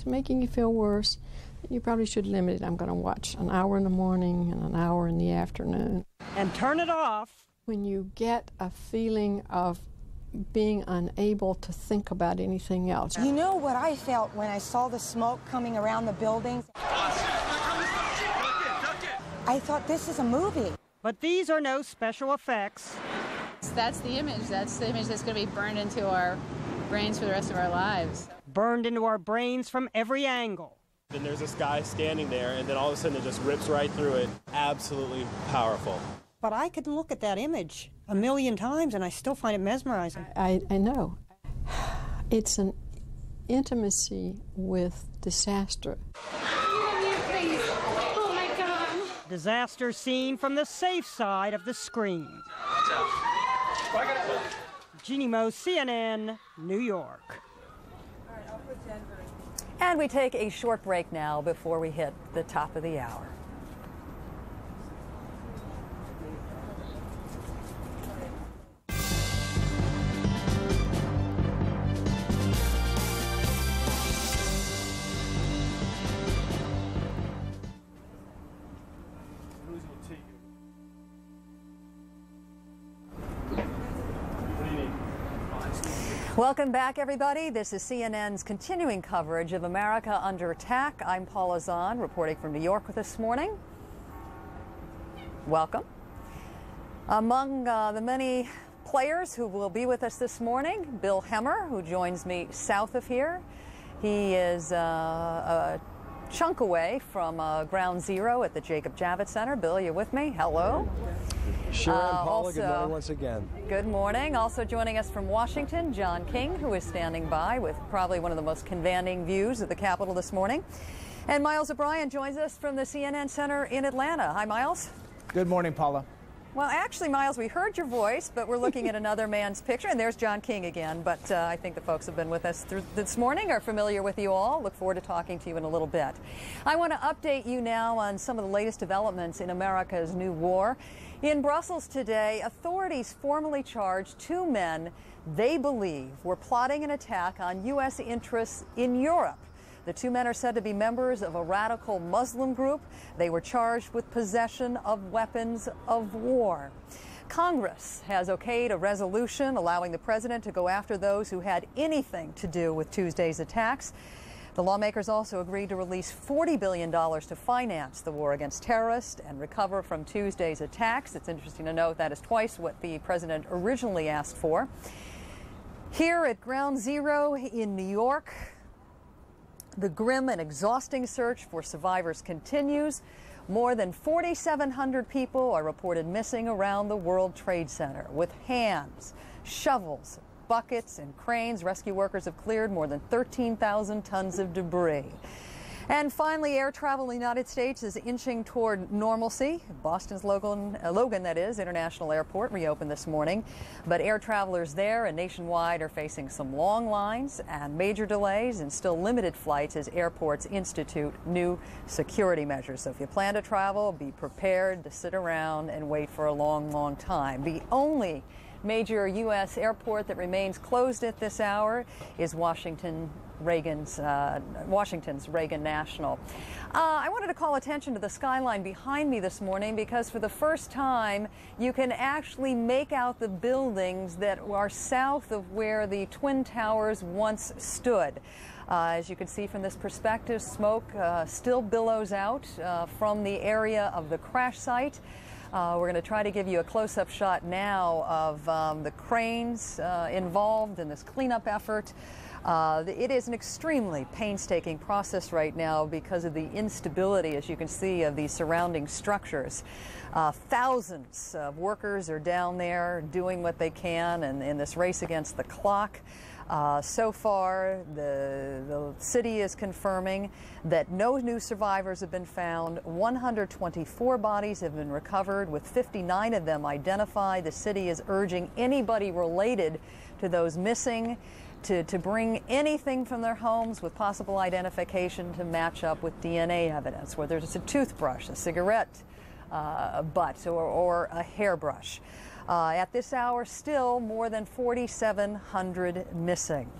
making you feel worse, you probably should limit it. I'm going to watch an hour in the morning and an hour in the afternoon. And turn it off. When you get a feeling of being unable to think about anything else. You know what I felt when I saw the smoke coming around the buildings? I thought, this is a movie. But these are no special effects. That's the image. That's the image that's going to be burned into our brains for the rest of our lives. Burned into our brains from every angle. And there's this guy standing there, and then all of a sudden it just rips right through it. Absolutely powerful. But I could look at that image a million times and I still find it mesmerizing. I know. It's an intimacy with disaster. Oh my God. Disaster seen from the safe side of the screen. Jeannie Moe, CNN, New York. And we take a short break now before we hit the top of the hour. Welcome back, everybody. This is CNN's continuing coverage of America Under Attack. I'm Paula Zahn, reporting from New York this morning. Welcome. Among the many players who will be with us this morning, Bill Hemmer, who joins me south of here. He is a chunk away from Ground Zero at the Jacob Javits Center. Bill, you with me? Hello. Sure, Paula. Good morning once again. Good morning. Also joining us from Washington, John King, who is standing by with probably one of the most commanding views of the Capitol this morning. And Miles O'Brien joins us from the CNN Center in Atlanta. Hi, Miles. Good morning, Paula. Well, actually, Miles, we heard your voice, but we're looking at another man's picture, and there's John King again. But I think the folks who have been with us this morning are familiar with you all. Look forward to talking to you in a little bit. I want to update you now on some of the latest developments in America's new war. In Brussels today, authorities formally charged two men they believe were plotting an attack on U.S. interests in Europe. The two men are said to be members of a radical Muslim group. They were charged with possession of weapons of war. Congress has okayed a resolution allowing the president to go after those who had anything to do with Tuesday's attacks. The lawmakers also agreed to release $40 billion to finance the war against terrorists and recover from Tuesday's attacks. It's interesting to note that is twice what the president originally asked for. Here at Ground Zero in New York, the grim and exhausting search for survivors continues. More than 4,700 people are reported missing around the World Trade Center. With hands, shovels, buckets, and cranes, rescue workers have cleared more than 13,000 tons of debris. And finally, air travel in the United States is inching toward normalcy. Boston's Logan, that is, International Airport reopened this morning. But air travelers there and nationwide are facing some long lines and major delays and still limited flights as airports institute new security measures. So if you plan to travel, be prepared to sit around and wait for a long, long time. The only major U.S. airport that remains closed at this hour is Washington's Reagan National. I wanted to call attention to the skyline behind me this morning because for the first time you can actually make out the buildings that are south of where the Twin Towers once stood. As you can see from this perspective, smoke still billows out from the area of the crash site. We're going to try to give you a close-up shot now of the cranes involved in this cleanup effort. It is an extremely painstaking process right now because of the instability, as you can see, of the surrounding structures. Thousands of workers are down there doing what they can in this race against the clock. So far, the city is confirming that no new survivors have been found. 124 bodies have been recovered, with 59 of them identified. The city is urging anybody related to those missing to bring anything from their homes with possible identification to match up with DNA evidence, whether it's a toothbrush, a cigarette butt, or a hairbrush. At this hour, still more than 4,700 missing.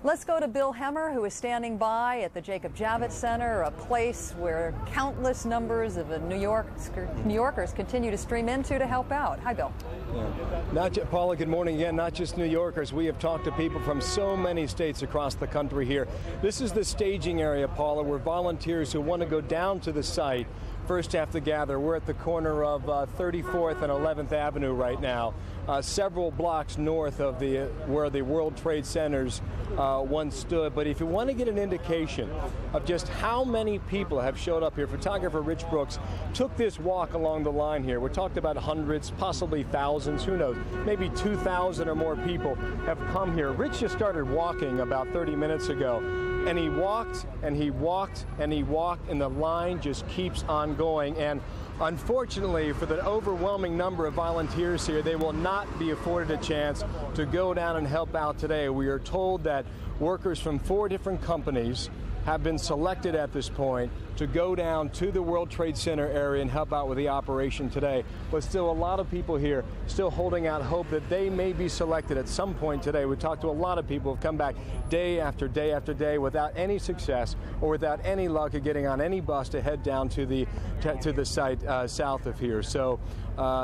Let's go to Bill Hemmer, who is standing by at the Jacob Javits Center, a place where countless numbers of New Yorkers continue to stream into to help out. Hi, Bill. Yeah. Paula, good morning again. Not just New Yorkers. We have talked to people from so many states across the country here. This is the staging area, Paula, where volunteers who want to go down to the site first have to gather. We're at the corner of 34th and 11th Avenue right now, several blocks north of where the World Trade Centers once stood. But if you want to get an indication of just how many people have showed up here, photographer Rich Brooks took this walk along the line here. We're talking about hundreds, possibly thousands, who knows, maybe 2,000 or more people have come here. Rich just started walking about 30 minutes ago. And he walked, and he walked, and he walked, and the line just keeps on going. And unfortunately, for the overwhelming number of volunteers here, they will not be afforded a chance to go down and help out today. We are told that workers from 4 different companies have been selected at this point to go down to the World Trade Center area and help out with the operation today. But still, a lot of people here still holding out hope that they may be selected at some point today. We talked to a lot of people who have come back day after day after day without any success or without any luck of getting on any bus to head down to the site south of here. So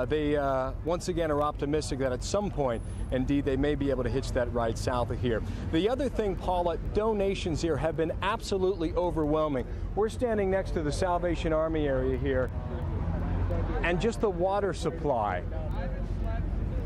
they once again are optimistic that at some point, indeed, they may be able to hitch that ride south of here. The other thing, Paula, donations here have been absolutely overwhelming. We're standing next to the Salvation Army area here, and just the water supply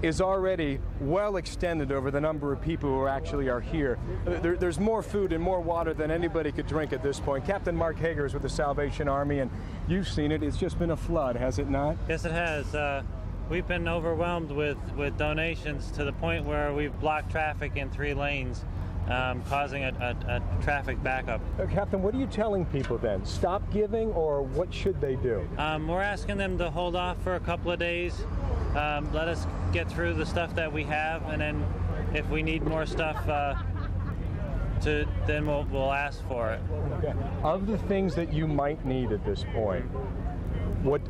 is already well extended over the number of people who actually are here. There's more food and more water than anybody could drink at this point. Captain Mark Hager is with the Salvation Army, and you've seen it. It's just been a flood, has it not? Yes, it has. We've been overwhelmed with donations to the point where we've blocked traffic in 3 lanes, causing a traffic backup. Captain, what are you telling people then? Stop giving, or what should they do? We're asking them to hold off for a couple of days, let us get through the stuff that we have, and then if we need more stuff, then we'll ask for it. Okay. Of the things that you might need at this point, what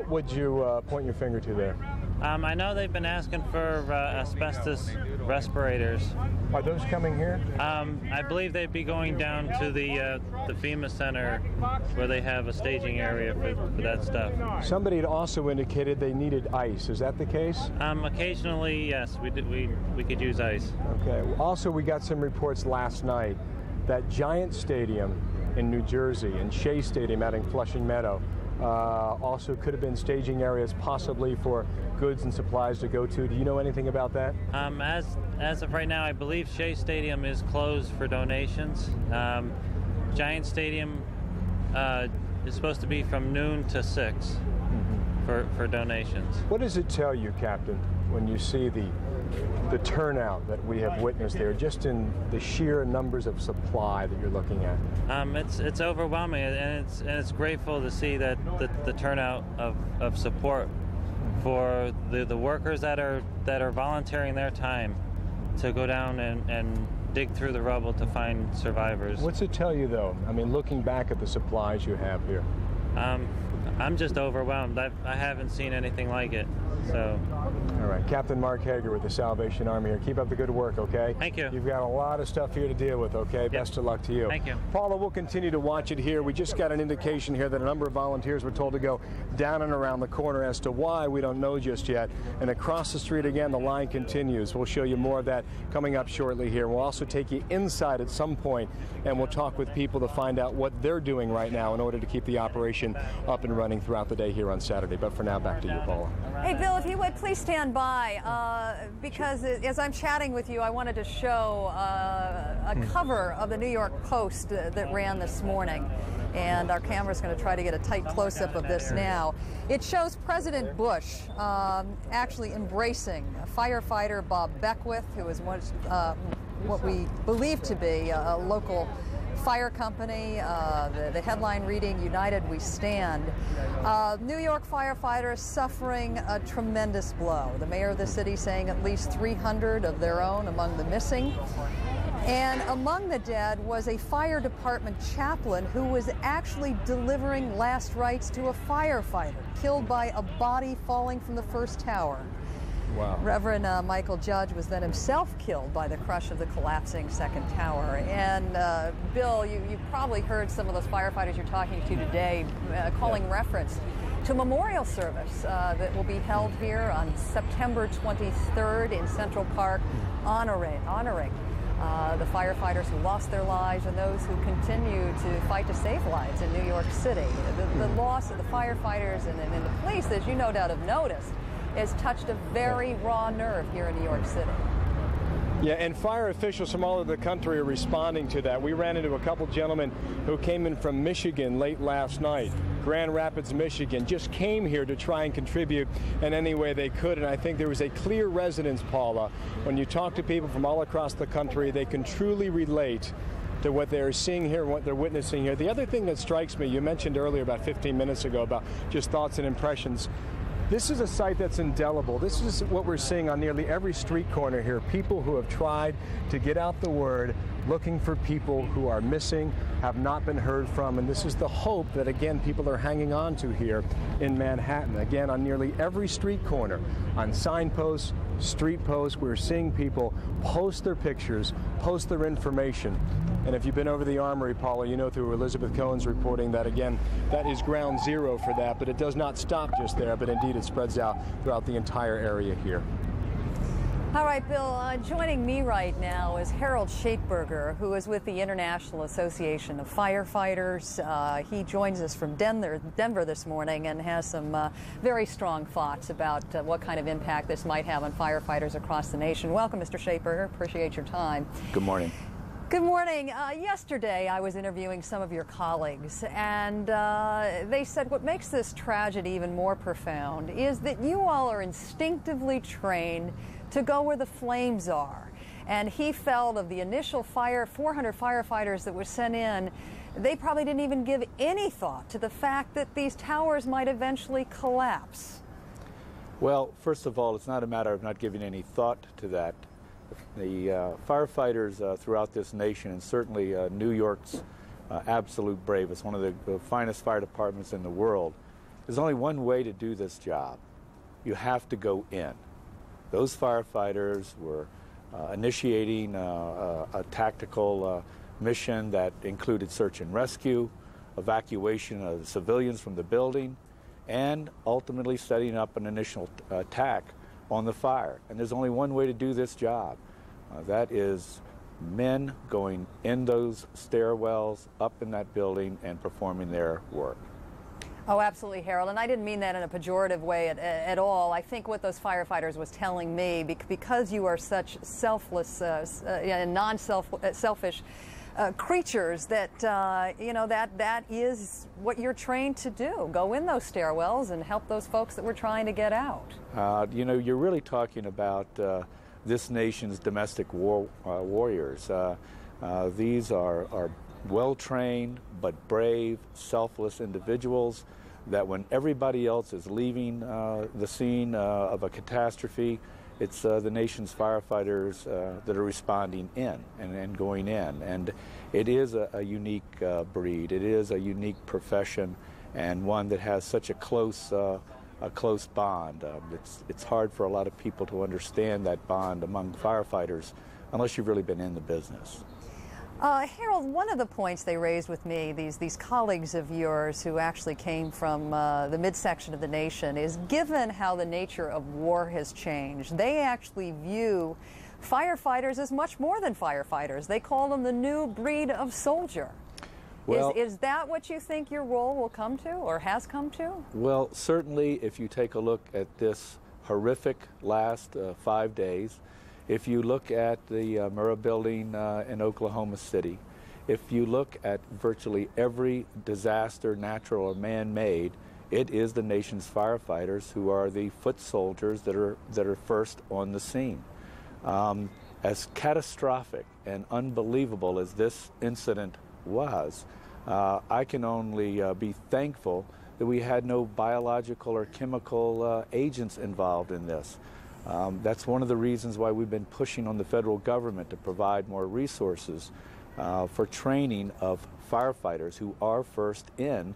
would you point your finger to there? I know they've been asking for asbestos respirators. Are those coming here? I believe they'd be going down to the FEMA center where they have a staging area for that stuff. Somebody had also indicated they needed ice. Is that the case? Occasionally, yes, we could use ice. Okay. Also, we got some reports last night that Giant Stadium in New Jersey and Shea Stadium out in Flushing Meadow also could have been staging areas possibly for goods and supplies to go to. Do you know anything about that? As of right now, I believe Shea Stadium is closed for donations. Giant Stadium is supposed to be from noon to 6 for donations. What does it tell you, Captain, when you see the turnout that we have witnessed there, just in the sheer numbers of supply that you're looking at? It's overwhelming, and it's grateful to see that the turnout of support for the workers that are volunteering their time to go down and dig through the rubble to find survivors. What's it tell you, though? I mean, looking back at the supplies you have here. I'm just overwhelmed. I haven't seen anything like it. So. All right, Captain Mark Hager with the Salvation Army here. Keep up the good work, okay? Thank you. You've got a lot of stuff here to deal with, okay? Yep. Best of luck to you. Thank you. Paula, we'll continue to watch it here. We just got an indication here that a number of volunteers were told to go down and around the corner. As to why, we don't know just yet. And across the street again, the line continues. We'll show you more of that coming up shortly here. We'll also take you inside at some point, and we'll talk with people to find out what they're doing right now in order to keep the operation up and running throughout the day here on Saturday. But for now, back to you, Paula. Hey, Bill, if you would please stand by, because as I'm chatting with you, I wanted to show a cover of the New York Post that ran this morning. And our camera's going to try to get a tight close-up of this now. It shows President Bush actually embracing firefighter Bob Beckwith, who is what we believe to be a local fire company. The headline reading, "United We Stand." New York firefighters suffering a tremendous blow. The mayor of the city saying at least 300 of their own among the missing. And among the dead was a fire department chaplain who was actually delivering last rites to a firefighter killed by a body falling from the first tower. Wow. Reverend Michael Judge was then himself killed by the crush of the collapsing second tower. And Bill, you probably heard some of those firefighters you're talking to today calling reference to a memorial service that will be held here on September 23rd in Central Park, honoring the firefighters who lost their lives and those who continue to fight to save lives in New York City. The loss of the firefighters and the police, as you no doubt have noticed, has touched a very raw nerve here in New York City. Yeah, and fire officials from all over the country are responding to that. We ran into a couple gentlemen who came in from Michigan late last night. Grand Rapids, Michigan, just came here to try and contribute in any way they could. And I think there was a clear resonance, Paula. When you talk to people from all across the country, they can truly relate to what they're seeing here and what they're witnessing here. The other thing that strikes me, you mentioned earlier about 15 minutes ago about just thoughts and impressions. This is a site that's indelible. This is what we're seeing on nearly every street corner here. People who have tried to get out the word, looking for people who are missing, have not been heard from. And this is the hope that, again, people are hanging on to here in Manhattan. Again, on nearly every street corner, on signposts, street posts, we're seeing people post their pictures, post their information. And if you've been over the Armory, Paula, you know through Elizabeth Cohen's reporting that, again, that is ground zero for that. But it does not stop just there, but indeed it spreads out throughout the entire area here. All right, Bill, joining me right now is Harold Schaitberger, who is with the International Association of Firefighters. He joins us from Denver this morning and has some very strong thoughts about what kind of impact this might have on firefighters across the nation. Welcome, Mr. Schaitberger. Appreciate your time. Good morning. Good morning. Yesterday I was interviewing some of your colleagues, and they said what makes this tragedy even more profound is that you all are instinctively trained to go where the flames are. And he felt of the initial 400 firefighters that were sent in, they probably didn't even give any thought to the fact that these towers might eventually collapse. Well, first of all, it's not a matter of not giving any thought to that. The firefighters throughout this nation, and certainly New York's absolute bravest, one of the finest fire departments in the world, there's only one way to do this job. You have to go in. Those firefighters were initiating a tactical mission that included search and rescue, evacuation of the civilians from the building, and ultimately setting up an initial attack on the fire. And there's only one way to do this job. That is men going in those stairwells, up in that building, and performing their work. Oh, absolutely, Harold. And I didn't mean that in a pejorative way at all. I think what those firefighters was telling me, because you are such selfless and non-selfish creatures, that you know, that is what you're trained to do. Go in those stairwells and help those folks that were trying to get out. You know, you're really talking about this nation's domestic warriors. These are well-trained but brave, selfless individuals that when everybody else is leaving the scene of a catastrophe, it's the nation's firefighters that are responding in and going in. And it is a unique breed. It is a unique profession, and one that has such a close bond. It's hard for a lot of people to understand that bond among firefighters unless you've really been in the business. Harold, one of the points they raised with me, these colleagues of yours who actually came from the midsection of the nation, is given how the nature of war has changed, they actually view firefighters as much more than firefighters. They call them the new breed of soldier. Well, is that what you think your role will come to, or has come to? Well, certainly if you take a look at this horrific last 5 days, if you look at the Murrah building in Oklahoma City, if you look at virtually every disaster, natural or man-made, it is the nation's firefighters who are the foot soldiers that are first on the scene. As catastrophic and unbelievable as this incident was, I can only be thankful that we had no biological or chemical agents involved in this. That's one of the reasons why we've been pushing on the federal government to provide more resources for training of firefighters who are first in,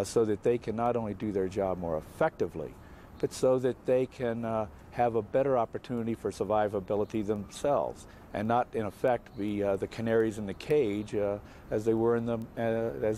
so that they can not only do their job more effectively, but so that they can have a better opportunity for survivability themselves and not, in effect, be the canaries in the cage as they were in the as